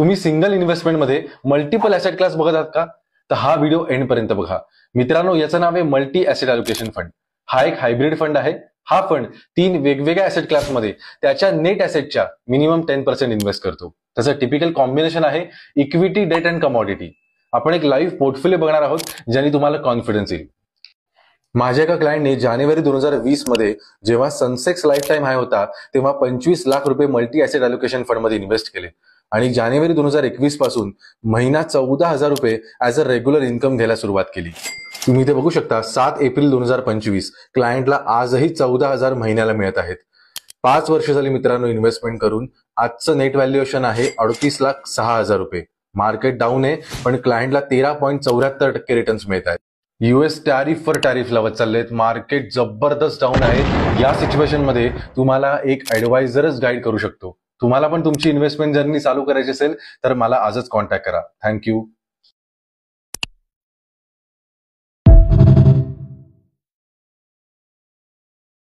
तुम्ही single इन्व्हेस्टमेंटमध्ये multiple asset class बघत आहात का? तर हा व्हिडिओ एंड पर्यंत बघा. मित्रांनो, याचं नाव आहे मल्टी ऍसेट अलोकेशन फंड. हा एक हायब्रिड फंड आहे. हा फंड 3 वेगवेगळ्या ऍसेट क्लासमध्ये त्याच्या नेट ऍसेटच्या मिनिमम 10% इन्व्हेस्ट करतो. त्याचं टिपिकल कॉम्बिनेशन आहे इक्विटी, डेट अँड कमॉडिटी. आपण एक लाईव्ह पोर्टफोलिओ बघणार आहोत, ज्याने तुम्हाला कॉन्फिडन्स येईल. माझ्या एका क्लायंटने जानेवारी 2020 मध्ये जेव्हा सनसेक्स लाईफ टाईम हाय होता, तेव्हा 25 लाख रुपये मल्टी ऍसेट अलोकेशन फंडमध्ये इन्व्हेस्ट केले आणि जानेवारी 2021 पासून महिना 14,000 रुपये ऍज अ रेग्युलर इन्कम घ्यायला सुरुवात केली. तुम्ही इथे बघू शकता 7 एप्रिल 2025 क्लायंटला आजही 14,000 महिन्याला मिळत आहेत. 5 वर्ष झाली मित्रांनो इन्व्हेस्टमेंट करून. आजचं नेट व्हॅल्युएशन आहे 38,06,000 रुपये. मार्केट डाऊन आहे, पण क्लायंटला 13.74% रिटर्न्स मिळत आहेत. US टॅरिफवर टॅरिफ लावत चाललेत. मार्केट जबरदस्त डाऊन आहे. या सिच्युएशन मध्ये तुम्हाला एक ऍडवायझरच गाईड करू शकतो. तुम्हाला पण तुमची इन्व्हेस्टमेंट जर्नी चालू करायची असेल तर मला आजच कॉन्टॅक्ट करा. थँक्यू.